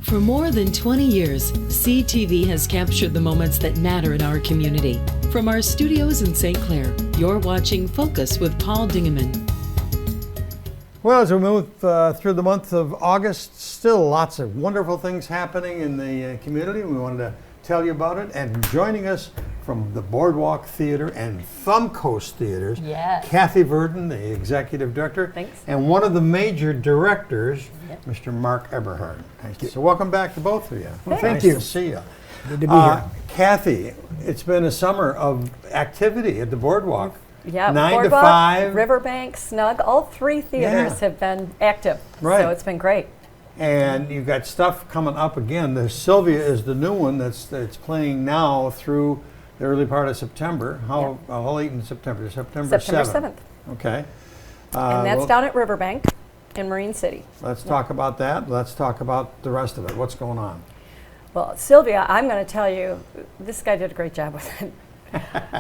For more than 20 years, CTV has captured the moments that matter in our community. From our studios in St. Clair, you're watching Focus with Paul Dingeman. Well, as we move through the month of August, still lots of wonderful things happening in the community. We wanted to tell you about it. And joining us from the Boardwalk Theater and Thumb Coast Theaters, yes. Kathy Verdon, the Executive Director. Thanks. And one of the major directors, Yep. Mr. Mark Eberhard. Thank you. So welcome back to both of you. Well, nice thank you. to see you. Good to be here. Kathy, it's been a summer of activity at the Boardwalk. Yeah, 9 to Boardwalk, 5. Riverbank, Snug, all three theaters Yeah. have been active. Right. So it's been great. And you've got stuff coming up again. There's Sylvia is the new one that's playing now through the early part of September. How late in September? September 7th. Okay. And that's down at Riverbank in Marine City. Let's talk about that. Let's talk about the rest of it. What's going on? Well, Sylvia, I'm going to tell you, this guy did a great job with it.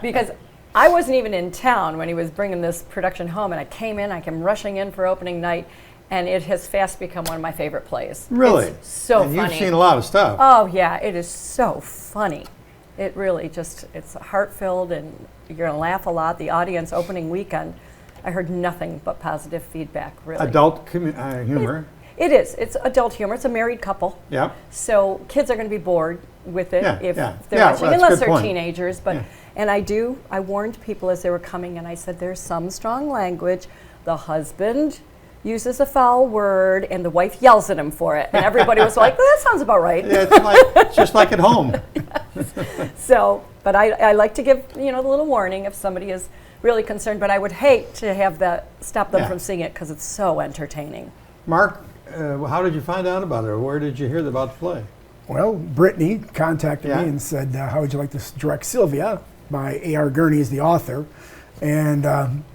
Because I wasn't even in town when he was bringing this production home, and I came rushing in for opening night, and it has fast become one of my favorite plays. Really? It's so and funny. You've seen a lot of stuff. Oh, yeah, it is so funny. It really just, it's heart-filled, and you're going to laugh a lot. The audience opening weekend, I heard nothing but positive feedback, really. Adult humor. It is. It's adult humor. It's a married couple. Yep. So kids are going to be bored with it if they're watching, that's a unless good they're point. teenagers. But and I warned people as they were coming, and I said, there's some strong language. The husband uses a foul word, and the wife yells at him for it. And everybody was like, well, that sounds about right. Yeah, it's just like at home. So, but I like to give, the little warning if somebody is really concerned, but I would hate to have that stop them from seeing it because it's so entertaining. Mark, how did you find out about it, or where did you hear about the play? Well, Brittany contacted me and said, how would you like to direct Sylvia? By A.R. Gurney is the author. And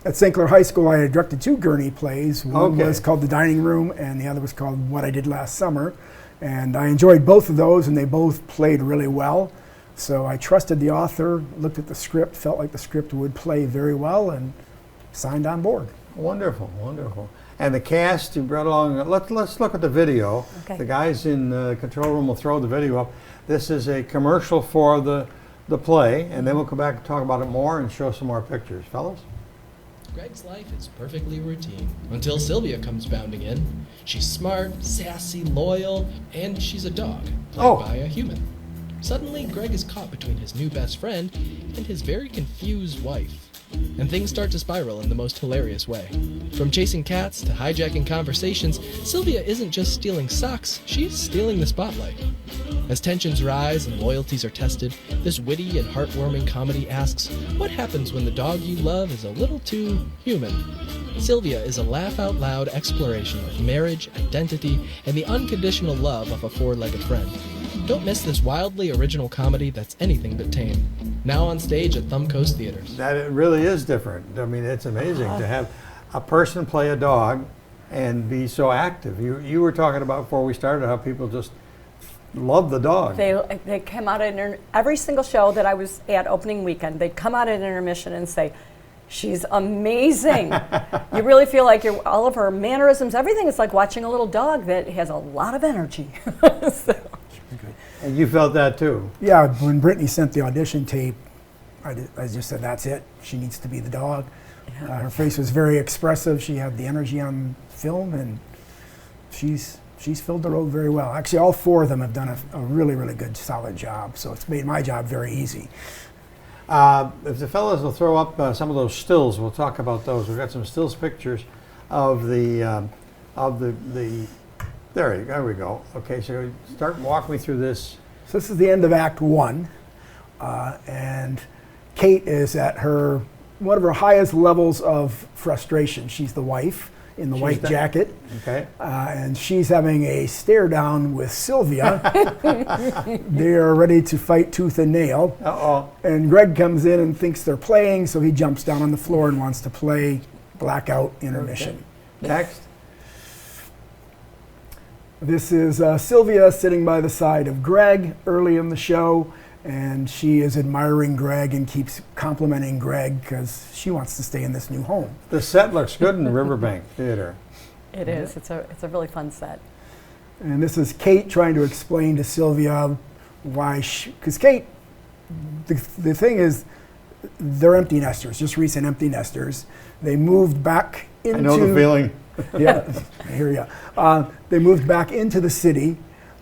at St. Clair High School, I had directed 2 Gurney plays. One was called The Dining Room, and the other was called What I Did Last Summer. And I enjoyed both of those, and they both played really well. So I trusted the author, looked at the script, felt like the script would play very well, and signed on board. Wonderful, wonderful. And the cast you brought along, let's look at the video. Okay. The guys in the control room will throw the video up. This is a commercial for the play, and then we'll come back and talk about it more and show some more pictures. Fellas? Greg's life is perfectly routine until Sylvia comes bounding in. She's smart, sassy, loyal, and she's a dog, played by a human. Suddenly, Greg is caught between his new best friend and his very confused wife. And things start to spiral in the most hilarious way. From chasing cats to hijacking conversations, Sylvia isn't just stealing socks, she's stealing the spotlight. As tensions rise and loyalties are tested, this witty and heartwarming comedy asks, what happens when the dog you love is a little too human? Sylvia is a laugh-out-loud exploration of marriage, identity, and the unconditional love of a four-legged friend. Don't miss this wildly original comedy that's anything but tame. Now on stage at Thumb Coast Theaters. That it really is different. I mean, it's amazing to have a person play a dog and be so active. You were talking about before we started how people just love the dog. They come out at every single show that I was at opening weekend, they'd come out at intermission and say, she's amazing. You really feel like all of her mannerisms, everything is like watching a little dog that has a lot of energy. And you felt that too? Yeah, when Brittany sent the audition tape, I just said, that's it. She needs to be the dog. Her face was very expressive. She had the energy on film, and she's filled the role very well. Actually, all 4 of them have done a really, really good, solid job. So it's made my job very easy. If the fellows will throw up some of those stills, we'll talk about those. We've got some stills pictures of the there we go. Okay, so start walking me through this. So this is the end of Act 1, and Kate is at one of her highest levels of frustration. She's the wife in the white jacket, and she's having a stare down with Sylvia. They are ready to fight tooth and nail. And Greg comes in and thinks they're playing, so he jumps down on the floor and wants to play blackout intermission. Next. This is Sylvia sitting by the side of Greg early in the show, and she is admiring Greg and keeps complimenting Greg because she wants to stay in this new home. The set looks good in the Riverbank Theater. It is. It's a really fun set. And this is Kate trying to explain to Sylvia why because Kate, the thing is, they're empty nesters, just recent empty nesters. They moved back into... I know the feeling. Yeah, I hear you. They moved back into the city,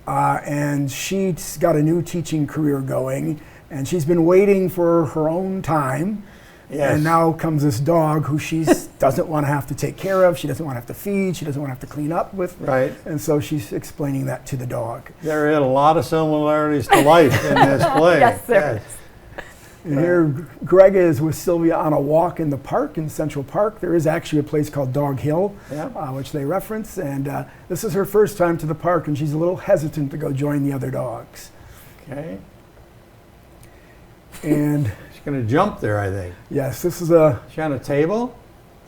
and she's got a new teaching career going, and she's been waiting for her own time. Yes. And now comes this dog who she doesn't want to have to take care of, she doesn't want to have to feed, she doesn't want to have to clean up with. Right. And so she's explaining that to the dog. There are a lot of similarities to life in this play. Yes, there is. And here Greg is with Sylvia on a walk in the park, in Central Park. There is actually a place called Dog Hill, which they reference. And this is her first time to the park, and she's a little hesitant to go join the other dogs. Okay. And she's going to jump there, I think. Yes, this is she on a table?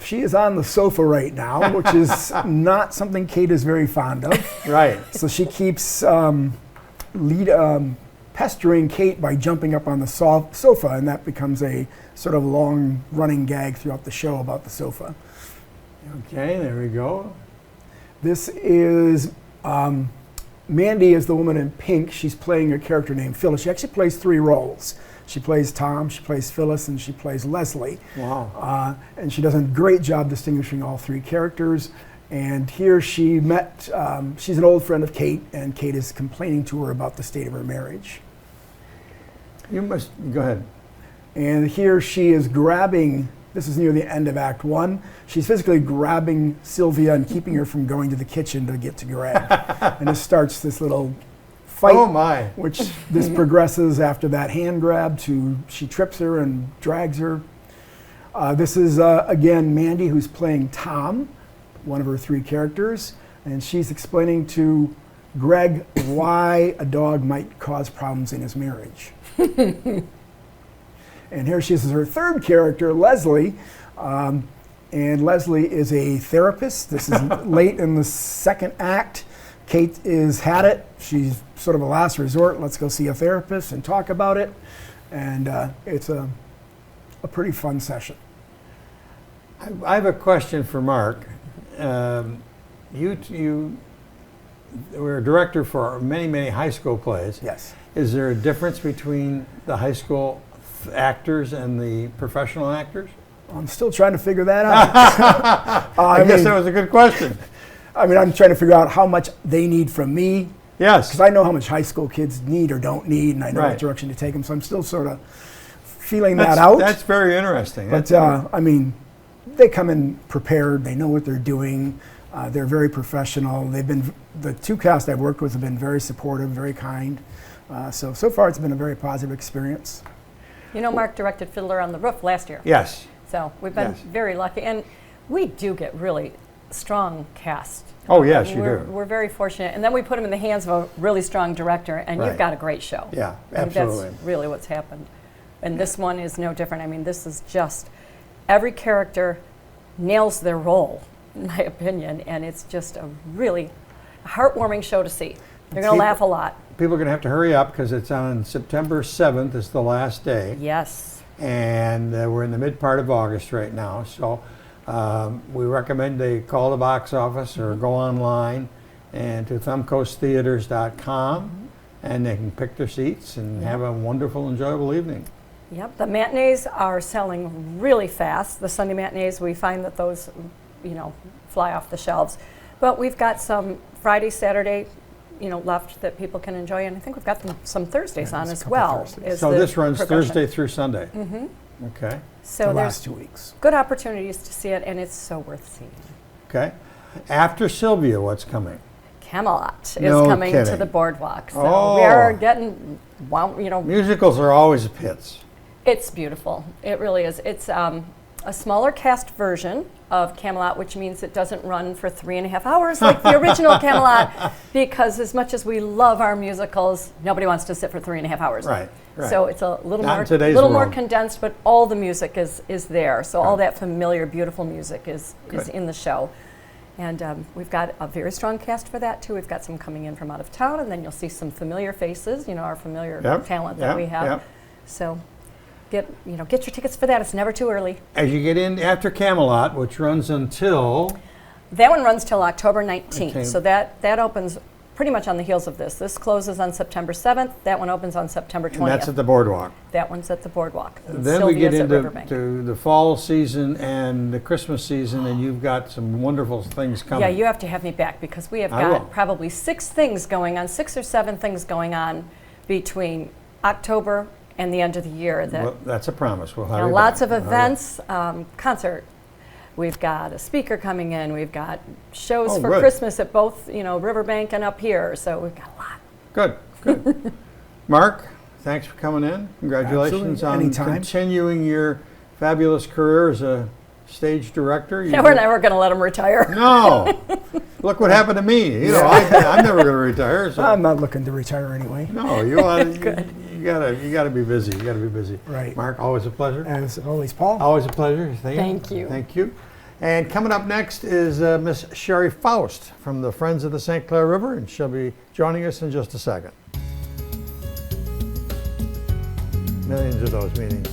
She is on the sofa right now, which is not something Kate is very fond of. Right. So she keeps pestering Kate by jumping up on the sofa, and that becomes a sort of long running gag throughout the show about the sofa. Okay, there we go. This is Mandy is the woman in pink. She's playing a character named Phyllis. She actually plays 3 roles. She plays Tom, she plays Phyllis, and she plays Leslie. Wow. And she does a great job distinguishing all 3 characters. And here she met, she's an old friend of Kate, and Kate is complaining to her about the state of her marriage. You must, go ahead. And here she is grabbing, this is near the end of Act 1, she's physically grabbing Sylvia and keeping her from going to the kitchen to get to Greg. And this starts this little fight, oh my. Which this progresses after that hand grab to she trips her and drags her. This is, again, Mandy, who's playing Tom, one of her 3 characters, and she's explaining to Greg why a dog might cause problems in his marriage. And here she is as her 3rd character, Leslie, and Leslie is a therapist. This is late in the 2nd act. Kate is had it. She's sort of a last resort. Let's go see a therapist and talk about it. And it's a pretty fun session. I have a question for Mark. You were a director for many, many high school plays. Yes. Is there a difference between the high school actors and the professional actors? I'm still trying to figure that out. I guess that was a good question. I mean, I'm trying to figure out how much they need from me. Yes. Because I know how much high school kids need or don't need, and I know what direction to take them, so I'm still sort of feeling that out. That's very interesting. But, I mean, they come in prepared, they know what they're doing, they're very professional. They've been, the 2 casts I've worked with have been very supportive, very kind. So far it's been a very positive experience. You know, Mark directed Fiddler on the Roof last year. Yes. So we've been very lucky, and we do get really strong cast. Oh yes, you do. We're very fortunate, and then we put them in the hands of a really strong director, and you've got a great show. Yeah, absolutely. That's really what's happened, and this one is no different. I mean, this is just every character nails their role, in my opinion, and it's just a really heartwarming show to see. You're going to laugh a lot. People are going to have to hurry up because it's on September 7th is the last day. Yes. And we're in the mid part of August right now. So we recommend they call the box office or go online and to thumbcoasttheaters.com and they can pick their seats and have a wonderful, enjoyable evening. Yep, the matinees are selling really fast. The Sunday matinees, we find that those, fly off the shelves. But we've got some Friday, Saturday, left that people can enjoy, and I think we've got some Thursdays on as well. So this runs Thursday through Sunday. Mm-hmm. Okay. So the there's last 2 weeks. Good opportunities to see it, and it's so worth seeing. Okay. After Sylvia, what's coming? Camelot is coming to the boardwalk. So we are getting, musicals are always hits. It's beautiful. It really is. It's a smaller cast version of Camelot, which means it doesn't run for 3.5 hours like the original Camelot, because as much as we love our musicals, nobody wants to sit for 3.5 hours. Right. So it's a little more condensed, but all the music is there. So all that familiar, beautiful music is in the show. And we've got a very strong cast for that too. We've got some coming in from out of town, and then you'll see some familiar faces, our familiar talent that we have. Yep. So get your tickets for that. It's never too early. As you get in after Camelot, which runs until? That one runs till October 19th. Okay. So that opens pretty much on the heels of this. This closes on September 7th. That one opens on September 20th. And that's at the boardwalk. That one's at the boardwalk. And Then we get Sylvia's at into Riverbank. to the fall season and the Christmas season, and you've got some wonderful things coming. Yeah, you have to have me back because we have I will. got probably 6 or 7 things going on between October and the end of the year. That Well, that's a promise. We'll have you know, you lots back. of events, concert. We've got a speaker coming in. We've got shows Oh, for good. Christmas at both, Riverbank and up here. So we've got a lot. Good, good. Mark, thanks for coming in. Congratulations Absolutely. on Anytime. continuing your fabulous career as a stage director. You Yeah, we're never going to let them retire. No. Look what happened to me. I'm never going to retire. So. I'm not looking to retire anyway. No, you gotta be busy. You gotta be busy. Right. Mark, always a pleasure. As always, Paul. Always a pleasure. Thank you. Thank you. And coming up next is Miss Sherry Faust from the Friends of the St. Clair River, and she'll be joining us in just a second. Millions of those meetings.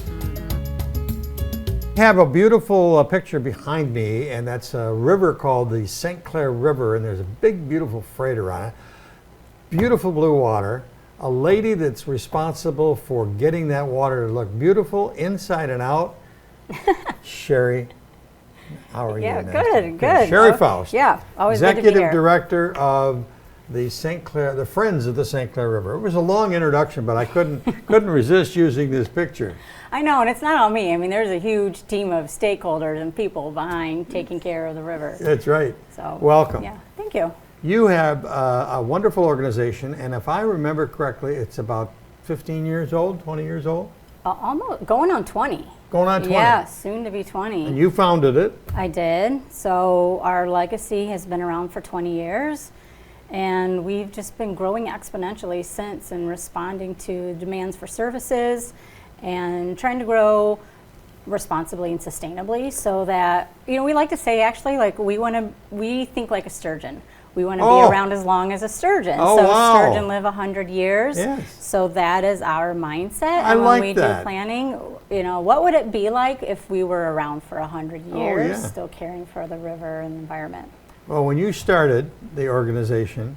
I have a beautiful picture behind me, and that's a river called the St. Clair River, and there's a big, beautiful freighter on it. Beautiful blue water. A lady that's responsible for getting that water to look beautiful inside and out. Sherry, how are Yeah, you? good. Sherry Faust. Yeah, always good to be Executive here. Director of the Friends of the St. Clair River. It was a long introduction, but I couldn't resist using this picture. I know, and it's not all me. I mean, there's a huge team of stakeholders and people behind taking care of the river. That's right. So Welcome. Yeah, thank you. You have a wonderful organization, and if I remember correctly, it's about 15 years old, 20 years old? Almost going on 20. Going on 20. Yeah, soon to be 20. And you founded it. I did. So our legacy has been around for 20 years, and we've just been growing exponentially since and responding to demands for services and trying to grow responsibly and sustainably so that, we like to say actually, like we think like a sturgeon. We want to be around as long as a sturgeon. Oh, so wow. sturgeon live 100 years. Yes. So that is our mindset. I and like when we that. do planning, what would it be like if we were around for 100 years, yeah. still caring for the river and the environment? Well, when you started the organization,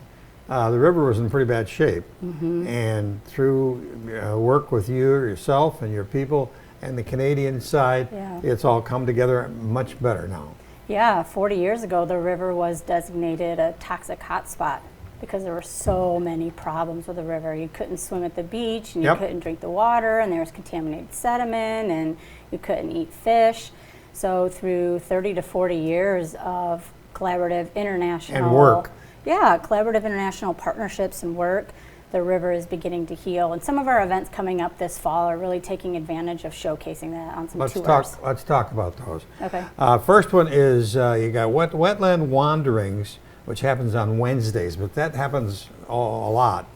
the river was in pretty bad shape. Mm-hmm. And through work with you, yourself, and your people, and the Canadian side, Yeah. it's all come together much better now. Yeah, 40 years ago, the river was designated a toxic hotspot because there were so many problems with the river. You couldn't swim at the beach, and you Yep. couldn't drink the water, and there was contaminated sediment, and you couldn't eat fish. So through 30 to 40 years of collaborative international And work. Yeah, collaborative international partnerships and work, the river is beginning to heal. And some of our events coming up this fall are really taking advantage of showcasing that on some Let's tours. talk about those. Okay. First one is you got wetland wanderings, which happens on Wednesdays, but that happens a lot.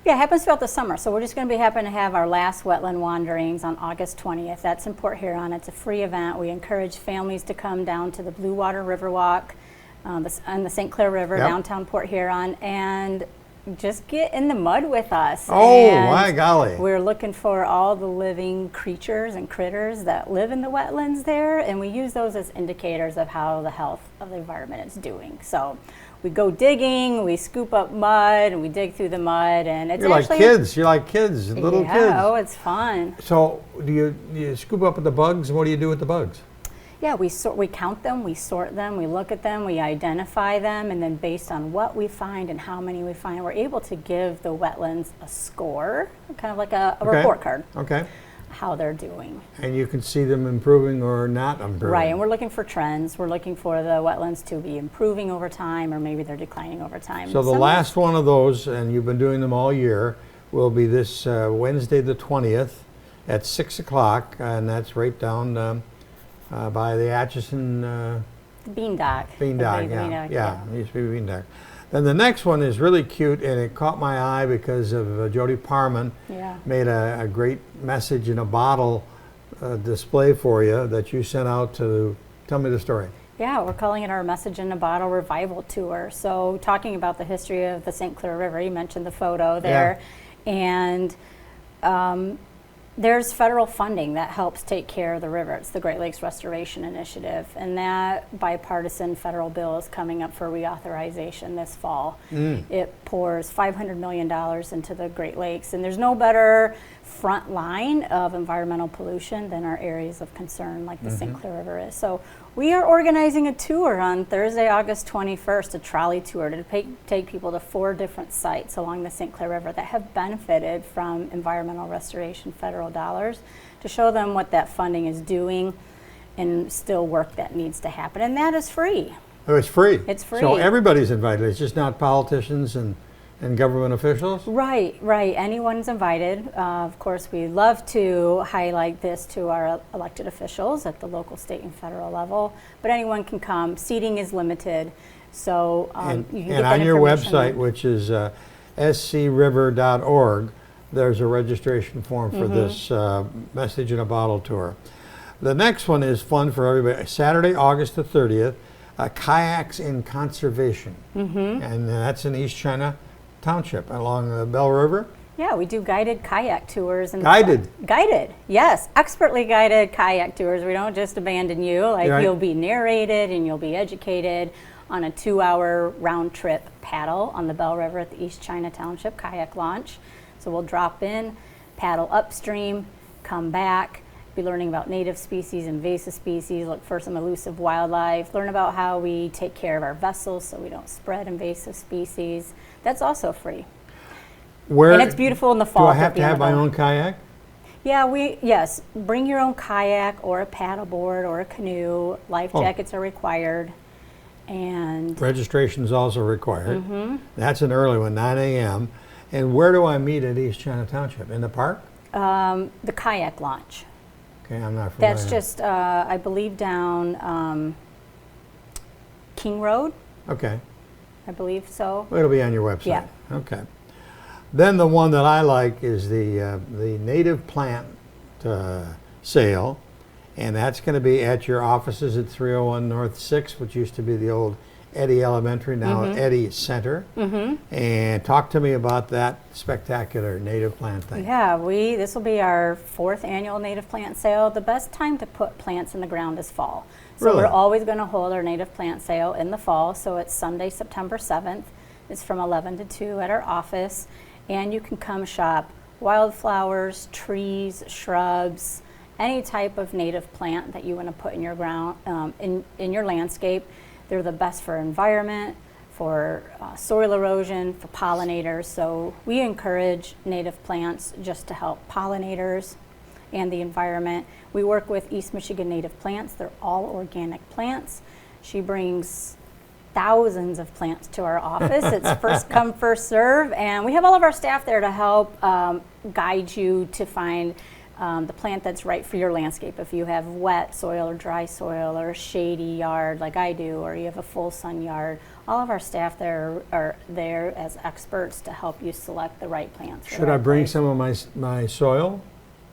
Yeah, it happens throughout the summer. So we're just going to be happy to have our last wetland wanderings on August 20th. That's in Port Huron. It's a free event. We encourage families to come down to the Blue Water Riverwalk on the St. Clair River, Yep. downtown Port Huron, and just get in the mud with us. Oh, And my golly. We're looking for all the living creatures and critters that live in the wetlands there, and we use those as indicators of how the health of the environment is doing. So we go digging, we scoop up mud, and we dig through the mud, and it's You're like actually kids. You're like kids, little yeah, kids. oh, it's fun. So do you scoop up with the bugs? What do you do with the bugs? Yeah, we count them, we sort them, we look at them, we identify them, and then based on what we find and how many we find, we're able to give the wetlands a score, kind of like a Okay. report card, Okay. how they're doing. And you can see them improving or not improving. Right, and we're looking for trends. We're looking for the wetlands to be improving over time, or maybe they're declining over time. So the Some- last one of those, and you've been doing them all year, will be this Wednesday the 20th at 6 o'clock, and that's right down by the Atchison Bean Dock. Bean The Dock. big Yeah, Bean Dock, yeah, it used to be Bean Dock. Then the next one is really cute, and it caught my eye because of Jody Parman Yeah. made a great message in a bottle display for you that you sent out to tell me the story. Yeah, we're calling it our Message in a Bottle Revival Tour. So talking about the history of the St. Clair River, you mentioned the photo there. And there's federal funding that helps take care of the river. It's the Great Lakes Restoration Initiative. And that bipartisan federal bill is coming up for reauthorization this fall. It pours $500 million into the Great Lakes, and there's no better front line of environmental pollution than our areas of concern like the St. Clair River is. So we are organizing a tour on Thursday, August 21st, a trolley tour to take people to 4 different sites along the St. Clair River that have benefited from environmental restoration federal dollars, to show them what that funding is doing and still work that needs to happen. And that is free. Oh, it's free? It's free. So everybody's invited. It's just not politicians and government officials? Right. Anyone's invited. Of course, we love to highlight this to our elected officials at the local, state, and federal level, but anyone can come. Seating is limited, so you can get that on your information website, which is scriver.org, there's a registration form for this Message in a Bottle tour. The next one is fun for everybody. Saturday, August the 30th, Kayaks in Conservation, and that's in East China Township along the Bell River. Yeah, we do guided kayak tours. And Guided, yes, expertly guided kayak tours. We don't just abandon you. Right. You'll be narrated and you'll be educated on a 2-hour round trip paddle on the Bell River at the East China Township kayak launch. So we'll drop in, paddle upstream, come back, be learning about native species, invasive species, look for some elusive wildlife, learn about how we take care of our vessels so we don't spread invasive species. That's also free. And it's beautiful in the fall. Do I have to have my own kayak? Yeah, yes. Bring your own kayak or a paddleboard or a canoe. Life jackets are required. And registration is also required. That's an early one, 9 a.m. And where do I meet at East China Township? In the park? The kayak launch. Okay, I'm not familiar. That's just, I believe, down King Road. Okay. I believe so. Well, it'll be on your website. Yeah. Okay. Then the one that I like is the native plant sale, and that's going to be at your offices at 301 North 6th, which used to be the old Eddy Elementary, now Eddy Center. And talk to me about that spectacular native plant thing. Yeah, this will be our 4th annual native plant sale. The best time to put plants in the ground is fall. So really? We're always going to hold our native plant sale in the fall. So it's Sunday, September 7th. It's from 11 to 2 at our office. And you can come shop wildflowers, trees, shrubs, any type of native plant that you want to put in your ground, in your landscape. They're the best for environment, for soil erosion, for pollinators. So we encourage native plants just to help pollinators and the environment. We work with East Michigan Native Plants. They're all organic plants. She brings thousands of plants to our office. It's first come, first serve, and we have all of our staff there to help guide you to find the plant that's right for your landscape. If you have wet soil or dry soil or a shady yard like I do, or you have a full sun yard, all of our staff there are there as experts to help you select the right plants. Should I bring some of my soil?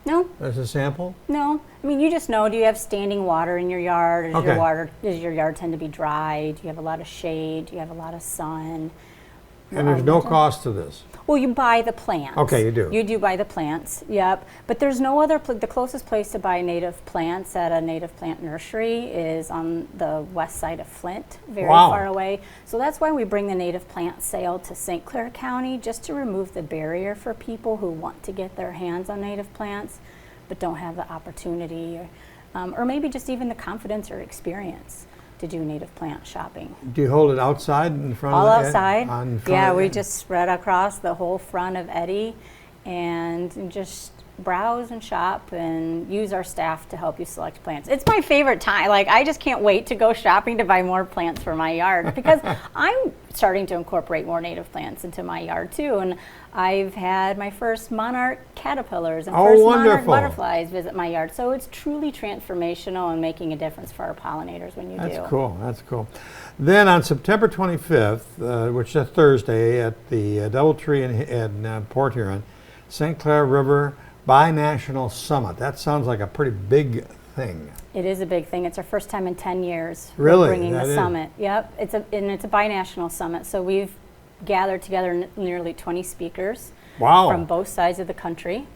No. As a sample? No. I mean, you just know, do you have standing water in your yard? Does your yard tend to be dry? Do you have a lot of shade? Do you have a lot of sun? And there's no cost to this? Well, you buy the plants. Okay, you do. You do buy the plants, yep. But there's no other, the closest place to buy native plants at a native plant nursery is on the west side of Flint, very far away. So that's why we bring the native plant sale to St. Clair County, just to remove the barrier for people who want to get their hands on native plants, but don't have the opportunity, or maybe just even the confidence or experience to do native plant shopping. Do you hold it outside in front all of outside. Yeah, we just spread across the whole front of Eddy and just browse and shop and use our staff to help you select plants. It's my favorite time. Like, I just can't wait to go shopping to buy more plants for my yard, because I'm starting to incorporate more native plants into my yard too. And I've had my first monarch caterpillars and first monarch butterflies visit my yard. So it's truly transformational and making a difference for our pollinators when you do. That's cool. That's cool. Then on September 25th, which is a Thursday, at the Doubletree in Port Huron, St. Clair River Binational Summit. That sounds like a pretty big thing. It is a big thing. It's our first time in 10 years really bringing the summit. Yep, it's a binational summit. So we've gathered together nearly 20 speakers from both sides of the country,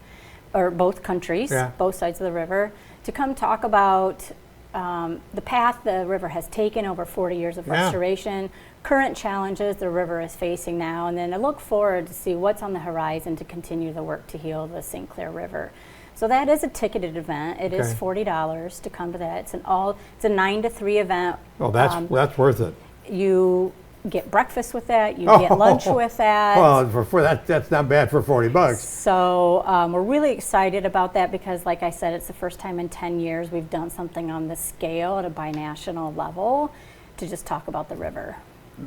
or both countries, both sides of the river, to come talk about the path the river has taken over 40 years of restoration, current challenges the river is facing now, and then I look forward to see what's on the horizon to continue the work to heal the St. Clair River. So that is a ticketed event. It is $40 to come to that. It's a 9 to 3 event. Oh, that's worth it. You get breakfast with that. You get lunch with that. Well, that's not bad for $40. So we're really excited about that because, like I said, it's the first time in 10 years we've done something on this scale at a binational level to just talk about the river.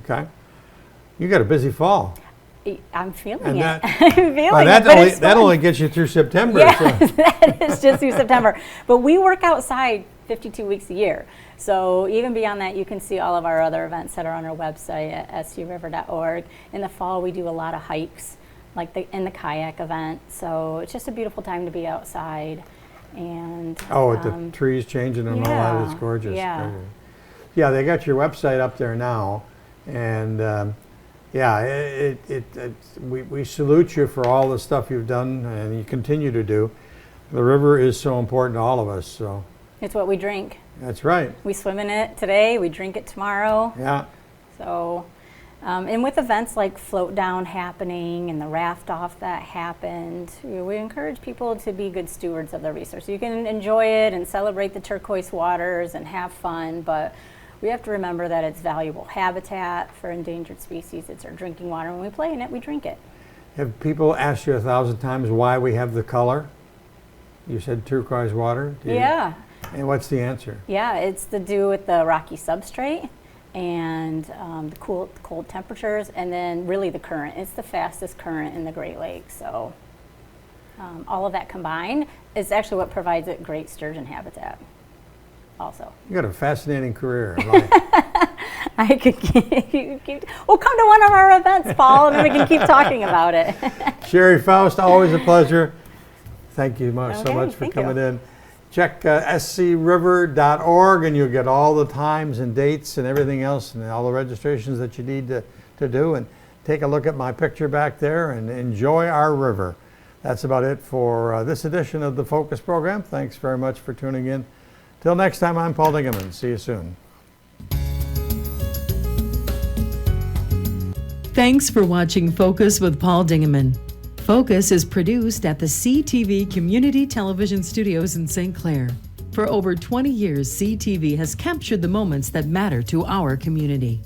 Okay. You got a busy fall. I'm feeling and it. I'm feeling it. That only gets you through September. Yeah, so. That is just through September. But we work outside 52 weeks a year. So even beyond that, you can see all of our other events that are on our website at suriver.org. In the fall, we do a lot of hikes, like in the kayak event. So it's just a beautiful time to be outside. And with the trees changing and all that, it's gorgeous. Yeah. Yeah, they got your website up there now. And we salute you for all the stuff you've done and you continue to do. The river is so important to all of us. So it's what we drink. That's right. We swim in it today, we drink it tomorrow. Yeah. So, and with events like Float Down happening and the raft off that happened, we encourage people to be good stewards of the resource. You can enjoy it and celebrate the turquoise waters and have fun, but we have to remember that it's valuable habitat for endangered species. It's our drinking water. When we play in it, we drink it. Have people asked you 1,000 times why we have the color? You said turquoise water? Yeah. And what's the answer? Yeah, it's to do with the rocky substrate and the cold temperatures, and then really the current. It's the fastest current in the Great Lakes. So all of that combined is actually what provides it great sturgeon habitat. Also, you got a fascinating career. I could keep. Well, come to one of our events, Paul, and we can keep talking about it. Sherry Faust, always a pleasure. Thank you so much for coming in. Check scriver.org and you'll get all the times and dates and everything else and all the registrations that you need to do. And take a look at my picture back there and enjoy our river. That's about it for this edition of the Focus program. Thanks very much for tuning in. Till next time, I'm Paul Dingeman. See you soon. Thanks for watching Focus with Paul Dingeman. Focus is produced at the CTV Community Television Studios in St. Clair. For over 20 years, CTV has captured the moments that matter to our community.